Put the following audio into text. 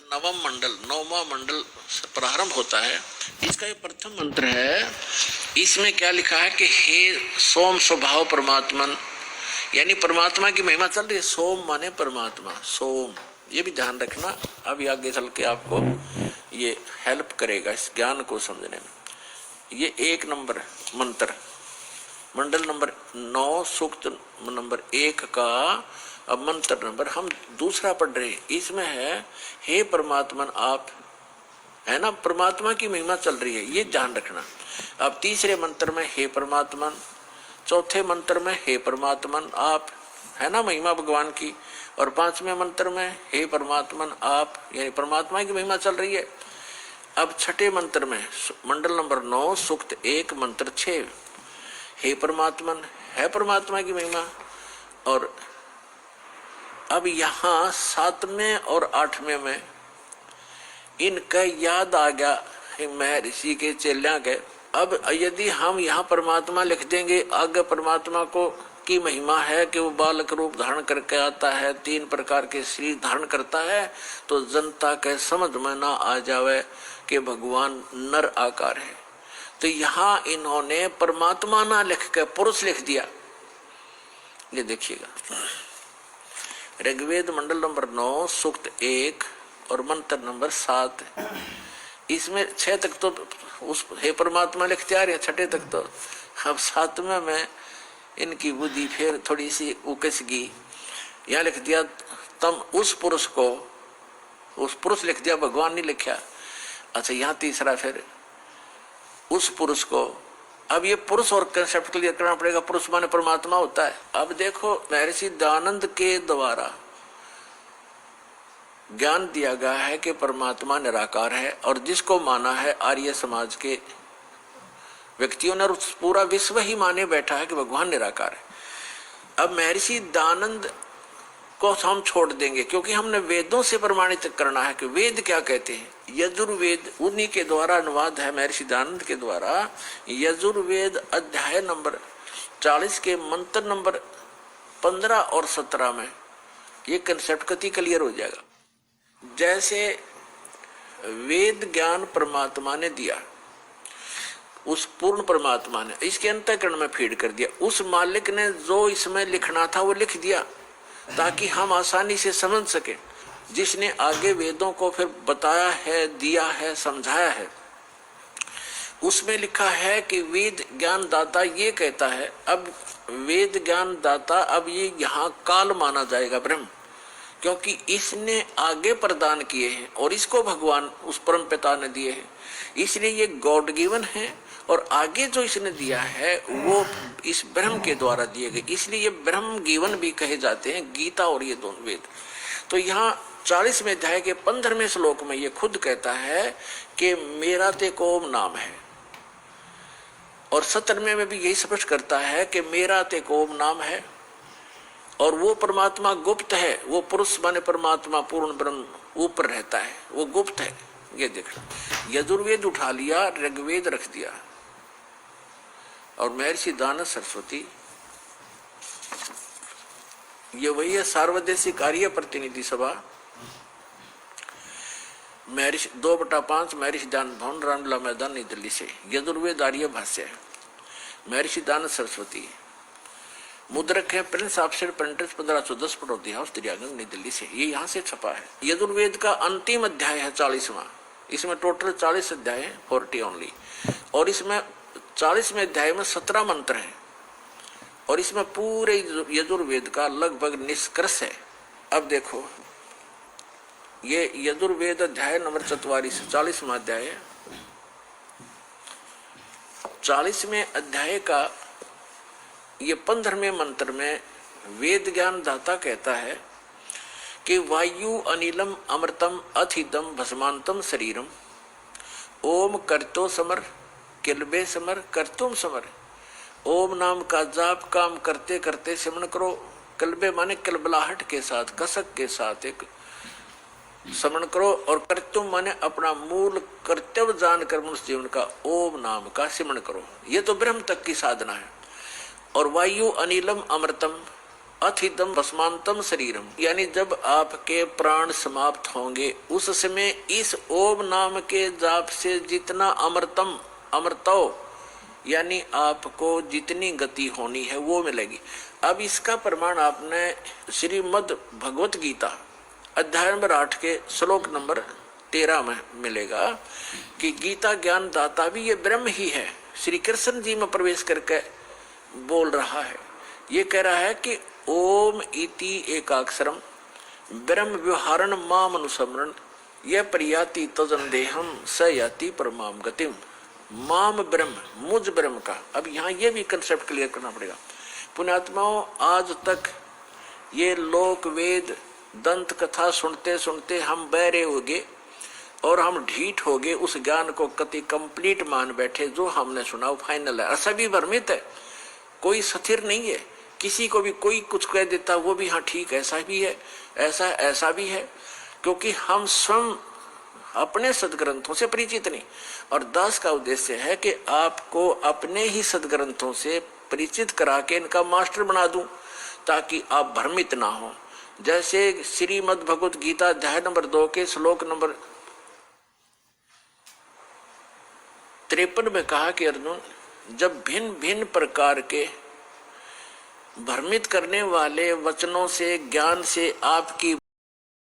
नवम मंडल, नौवां मंडल से प्रारंभ होता है। इसका ये प्रथम मंत्र है। इसमें क्या लिखा है कि हे सोम स्वभाव परमात्मन, यानी परमात्मा की महिमा चल रही है। सोम माने परमात्मा, सोम, ये भी ध्यान रखना। अभी आगे चल के आपको ये हेल्प करेगा इस ज्ञान को समझने में। ये 1 नंबर मंत्र, मंडल नंबर 9, सूक्त नंबर 1 का अब मंत्र नंबर हम दूसरा पढ़ रहे हैं। इसमें है हे परमात्मन आप, है ना, परमात्मा की महिमा चल रही है, ये ध्यान रखना। अब तीसरे मंत्र में हे परमात्मन, चौथे मंत्र में हे परमात्मन आप, है ना, महिमा भगवान की। और 5वें मंत्र में हे परमात्मन आप, यानी परमात्मा की महिमा चल रही है। अब छठे मंत्र में मंडल नंबर 9, सूक्त 1, मंत्र 6, हे परमात्मन, है परमात्मा की महिमा। और अब यहाँ 7वें और 8वें में इनका याद आ गया महर्षि के चेल्यां के। अब यदि हम यहाँ परमात्मा लिख देंगे, आगे परमात्मा को की महिमा है कि वो बालक रूप धारण करके आता है, 3 प्रकार के शरीर धारण करता है, तो जनता के समझ में ना आ जावे कि भगवान नर आकार है। तो यहाँ इन्होंने परमात्मा ना लिख के पुरुष लिख दिया। ये देखिएगा, ऋग्वेद मंडल नंबर 9, सूक्त 1 और मंत्र नंबर 7। इसमें 6 तक तो उस हे परमात्मा लिखते आ रहे हैं, 6 तक तो। अब 7वें में इनकी बुद्धि फिर थोड़ी सी उकस गई, यहाँ लिख दिया तम उस पुरुष को, उस पुरुष लिख दिया, भगवान नहीं लिखा। अच्छा, यहाँ तीसरा फिर उस पुरुष को। अब ये पुरुष और कंसेप्ट क्लियर करना पड़ेगा, पुरुष माने परमात्मा होता है। अब देखो महर्षि दयानंद के द्वारा ज्ञान दिया गया है कि परमात्मा निराकार है, और जिसको माना है आर्य समाज के व्यक्तियों ने, पूरा विश्व ही माने बैठा है कि भगवान निराकार है। अब महर्षि दयानंद को हम छोड़ देंगे, क्योंकि हमने वेदों से प्रमाणित करना है कि वेद क्या कहते हैं। यजुर्वेद उन्हीं के द्वारा अनुवाद है, महर्षि दयानंद के द्वारा। यजुर्वेद अध्याय नंबर 40 के मंत्र नंबर 15 और 17 में ये कंसेप्ट कति क्लियर हो जाएगा। जैसे वेद ज्ञान परमात्मा ने दिया, उस पूर्ण परमात्मा ने इसके अंतःकरण में फीड कर दिया। उस मालिक ने जो इसमें लिखना था वो लिख दिया, ताकि हम आसानी से समझ सके। जिसने आगे वेदों को फिर बताया है, दिया है, समझाया है, उसमें लिखा है कि वेद ज्ञान दाता ये कहता है। अब वेद ज्ञान दाता, अब ये यहाँ काल माना जाएगा ब्रह्म, क्योंकि इसने आगे प्रदान किए हैं और इसको भगवान उस परम पिता ने दिए हैं, इसलिए ये गॉड गिवन है। और आगे जो इसने दिया है वो इस ब्रह्म के द्वारा दिए गए, इसलिए ये ब्रह्म गिवन भी कहे जाते हैं, गीता और ये दोनों वेद। तो यहाँ 40वें अध्याय के 15वें श्लोक में ये खुद कहता है कि मेरा ते कोम नाम है, और 17वें में भी यही स्पष्ट करता है कि मेरा ते कोम नाम है। और वो परमात्मा गुप्त है, वो पुरुष माने परमात्मा पूर्ण ब्रह्म ऊपर रहता है, वो गुप्त है। ये देखना, यजुर्वेद उठा लिया, ऋग्वेद रख दिया, और महर्षि दयानंद सरस्वती ये वही है, सार्वदेशिक आर्य प्रतिनिधि सभा, महर्षि 2/5, महर्षि दयानंद भवन, रामलीला मैदान, नई दिल्ली से। यजुर्वेद आर्य भाष्य है, महर्षि दयानंद सरस्वती। मुद्रक है Prince offset printers 1510 Pataudi house, Daryaganj, नई दिल्ली से। ये यहाँ से छपा है। यजुर्वेद का अंतिम अध्याय है 40वां। इसमें टोटल 40 अध्याय है, 40 ओनली। और इसमें 40वें अध्याय में 17 मंत्र हैं, और इसमें पूरे यजुर्वेद का लगभग निष्कर्ष है। अब देखो, ये यजुर्वेद अध्याय नंबर 44, 40वां अध्याय है। 40वें अध्याय का ये 15वें मंत्र में वेद ज्ञान दाता कहता है कि वायु अनिलम अमृतम अथिदम भस्मांतम शरीरम ओम करतो समर किलबे समर करतुम समर। ओम नाम का जाप काम करते करते सिमरण करो। कलबे माने कलबलाहट के साथ, कसक के साथ एक स्मरण करो। और कर्तुम माने अपना मूल कर्तव्य जानकर मनुष्य जीवन का ओम नाम का सिमरण करो। ये तो ब्रह्म तक की साधना है। और वायु अनिलम अमृतम, अथिदम भस्मांतम शरीरम, यानी जब आपके प्राण समाप्त होंगे उस समय इस ओम नाम के जाप से जितना अमृतम अमृतो, यानी आपको जितनी गति होनी है वो मिलेगी। अब इसका प्रमाण आपने श्रीमद् भगवत गीता अध्याय नंबर 8 के श्लोक नंबर 13 में मिलेगा कि गीता ज्ञान दाता भी ये ब्रह्म ही है। श्री कृष्ण जी में प्रवेश करके बोल रहा है, ये कह रहा है कि ओम इति एकाक्षरम ब्रह्म व्यवहारण माम अनुसमरण यह प्रयाति तजन देहम स याति परमाम गतिम। माम ब्रह्म, मुझ ब्रह्म का। अब यहाँ ये भी कंसेप्ट क्लियर करना पड़ेगा पुण्यात्माओं। आज तक ये लोक वेद दंत कथा सुनते सुनते हम बहरे हो गए और हम ढीठ हो गए, उस ज्ञान को कति कंप्लीट मान बैठे। जो हमने सुना वो फाइनल है। ऐसा भी भ्रमित है, कोई स्थिर नहीं है। किसी को भी कोई कुछ कह देता वो भी हाँ ठीक ऐसा भी है, ऐसा भी है, क्योंकि हम स्वयं अपने सदग्रंथों से परिचित नहीं। और दास का उद्देश्य है कि आपको अपने ही सदग्रंथों से परिचित करा के इनका मास्टर बना दूं ताकि आप भ्रमित ना हो। जैसे श्रीमद् भगवत गीता अध्याय नंबर 2 के श्लोक नंबर 53 में कहा कि अर्जुन, जब भिन्न भिन्न प्रकार के भ्रमित करने वाले वचनों से ज्ञान से आपकी